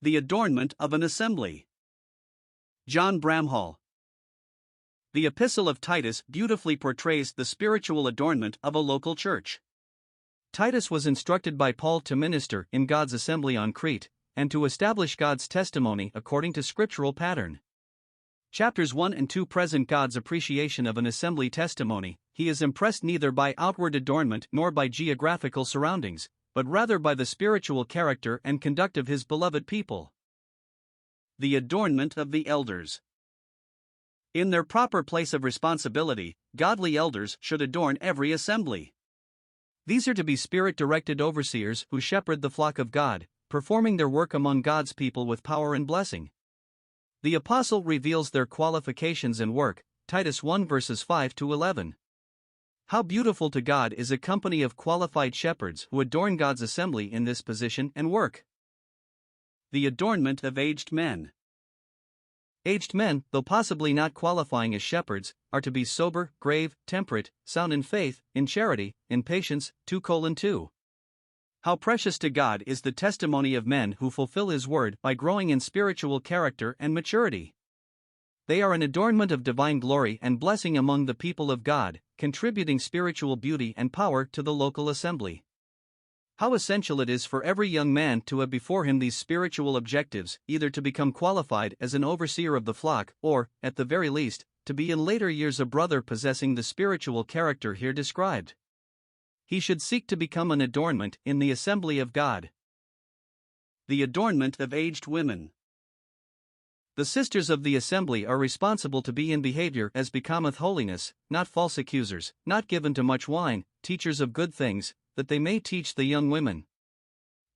The adornment of an assembly. John Bramhall. The Epistle of Titus beautifully portrays the spiritual adornment of a local church. Titus was instructed by Paul to minister in God's assembly on Crete, and to establish God's testimony according to scriptural pattern. Chapters 1 and 2 present God's appreciation of an assembly testimony. He is impressed neither by outward adornment nor by geographical surroundings, but rather by the spiritual character and conduct of his beloved people. The adornment of the elders. In their proper place of responsibility, godly elders should adorn every assembly. These are to be spirit-directed overseers who shepherd the flock of God, performing their work among God's people with power and blessing. The apostle reveals their qualifications and work, Titus 1 verses 5 to 11. How beautiful to God is a company of qualified shepherds who adorn God's assembly in this position and work. The adornment of aged men. Aged men, though possibly not qualifying as shepherds, are to be sober, grave, temperate, sound in faith, in charity, in patience. 2:2. How precious to God is the testimony of men who fulfill His word by growing in spiritual character and maturity. They are an adornment of divine glory and blessing among the people of God, contributing spiritual beauty and power to the local assembly. How essential it is for every young man to have before him these spiritual objectives, either to become qualified as an overseer of the flock, or, at the very least, to be in later years a brother possessing the spiritual character here described. He should seek to become an adornment in the assembly of God. The adornment of aged women. The sisters of the assembly are responsible to be in behavior as becometh holiness, not false accusers, not given to much wine, teachers of good things, that they may teach the young women.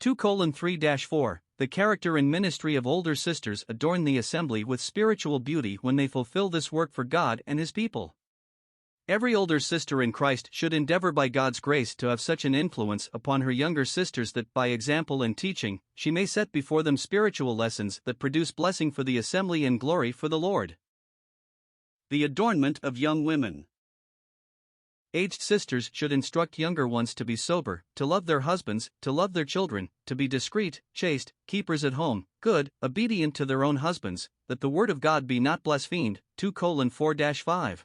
2:3-4. The character and ministry of older sisters adorn the assembly with spiritual beauty when they fulfill this work for God and His people. Every older sister in Christ should endeavor by God's grace to have such an influence upon her younger sisters that by example and teaching, she may set before them spiritual lessons that produce blessing for the assembly and glory for the Lord. The adornment of young women. Aged sisters should instruct younger ones to be sober, to love their husbands, to love their children, to be discreet, chaste, keepers at home, good, obedient to their own husbands, that the word of God be not blasphemed. 2:4-5.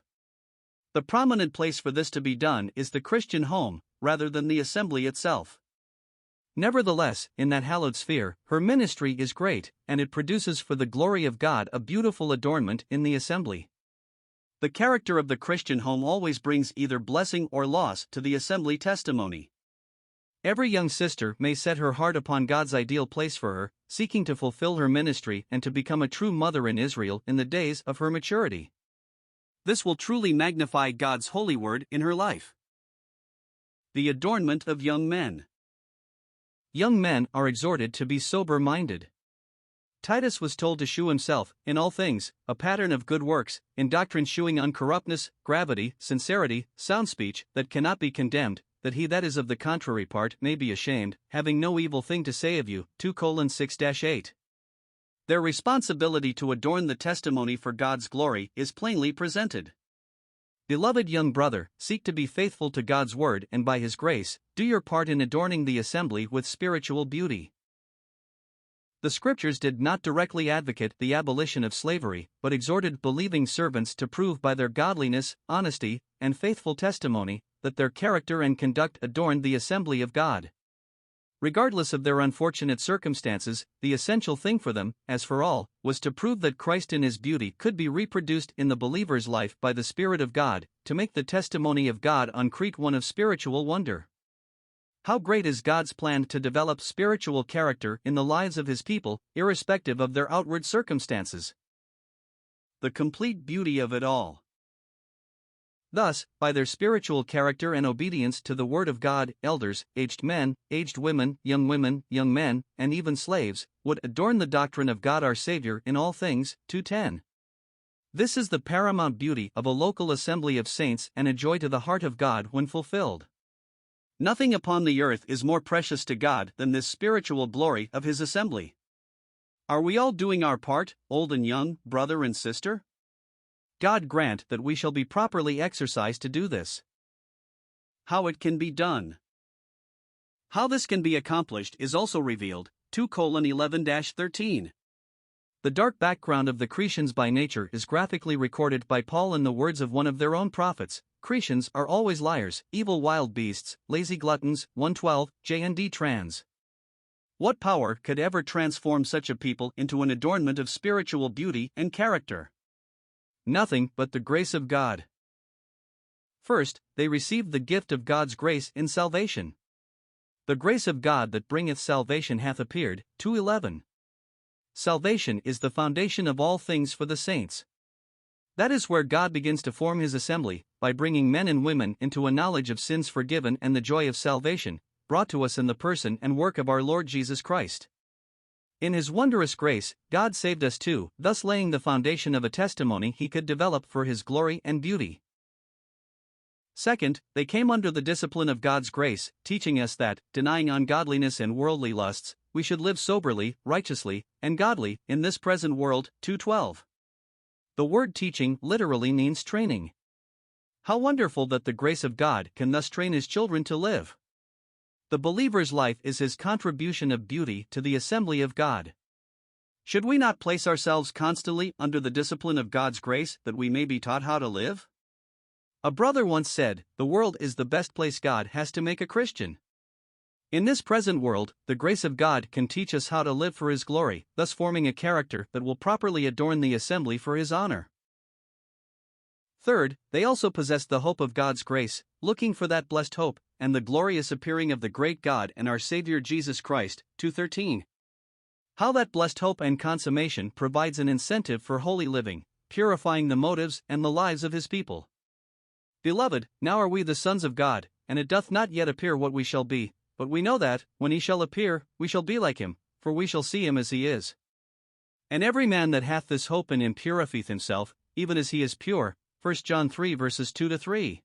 The prominent place for this to be done is the Christian home, rather than the assembly itself. Nevertheless, in that hallowed sphere, her ministry is great, and it produces for the glory of God a beautiful adornment in the assembly. The character of the Christian home always brings either blessing or loss to the assembly testimony. Every young sister may set her heart upon God's ideal place for her, seeking to fulfill her ministry and to become a true mother in Israel in the days of her maturity. This will truly magnify God's holy word in her life. The adornment of young men. Young men are exhorted to be sober-minded. Titus was told to shew himself, in all things, a pattern of good works, in doctrine shewing uncorruptness, gravity, sincerity, sound speech, that cannot be condemned, that he that is of the contrary part may be ashamed, having no evil thing to say of you. 2:6-8. Their responsibility to adorn the testimony for God's glory is plainly presented. Beloved young brother, seek to be faithful to God's word and by His grace, do your part in adorning the assembly with spiritual beauty. The Scriptures did not directly advocate the abolition of slavery, but exhorted believing servants to prove by their godliness, honesty, and faithful testimony, that their character and conduct adorned the assembly of God. Regardless of their unfortunate circumstances, the essential thing for them, as for all, was to prove that Christ in His beauty could be reproduced in the believer's life by the Spirit of God, to make the testimony of God on Crete one of spiritual wonder. How great is God's plan to develop spiritual character in the lives of His people, irrespective of their outward circumstances. The complete beauty of it all. Thus, by their spiritual character and obedience to the Word of God, elders, aged men, aged women, young men, and even slaves, would adorn the doctrine of God our Savior in all things. 2:10. This is the paramount beauty of a local assembly of saints and a joy to the heart of God when fulfilled. Nothing upon the earth is more precious to God than this spiritual glory of His assembly. Are we all doing our part, old and young, brother and sister? God grant that we shall be properly exercised to do this. How it can be done. How this can be accomplished is also revealed, 2:11-13. The dark background of the Cretans by nature is graphically recorded by Paul in the words of one of their own prophets: Cretans are always liars, evil wild beasts, lazy gluttons. 1:12, JND trans. What power could ever transform such a people into an adornment of spiritual beauty and character? Nothing but the grace of God. First, they received the gift of God's grace in salvation. The grace of God that bringeth salvation hath appeared. 2:11. Salvation is the foundation of all things for the saints. That is where God begins to form his assembly, by bringing men and women into a knowledge of sins forgiven and the joy of salvation, brought to us in the person and work of our Lord Jesus Christ. In his wondrous grace, God saved us too, thus laying the foundation of a testimony he could develop for his glory and beauty. Second, they came under the discipline of God's grace, teaching us that, denying ungodliness and worldly lusts, we should live soberly, righteously, and godly in this present world. 2:12. The word teaching literally means training. How wonderful that the grace of God can thus train his children to live. The believer's life is his contribution of beauty to the assembly of God. Should we not place ourselves constantly under the discipline of God's grace that we may be taught how to live? A brother once said, "The world is the best place God has to make a Christian." In this present world, the grace of God can teach us how to live for his glory, thus forming a character that will properly adorn the assembly for his honor. Third, they also possessed the hope of God's grace, looking for that blessed hope, and the glorious appearing of the great God and our Savior Jesus Christ. 2:13. How that blessed hope and consummation provides an incentive for holy living, purifying the motives and the lives of his people. Beloved, now are we the sons of God, and it doth not yet appear what we shall be, but we know that, when he shall appear, we shall be like him, for we shall see him as he is. And every man that hath this hope in him purifieth himself, even as he is pure. 1 John 3:2-3.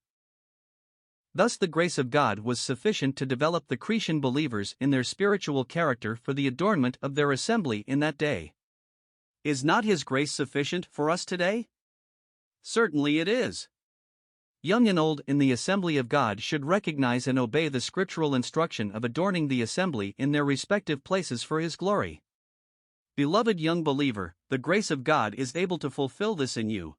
Thus the grace of God was sufficient to develop the Cretan believers in their spiritual character for the adornment of their assembly in that day. Is not his grace sufficient for us today? Certainly it is. Young and old in the assembly of God should recognize and obey the scriptural instruction of adorning the assembly in their respective places for his glory. Beloved young believer, the grace of God is able to fulfill this in you,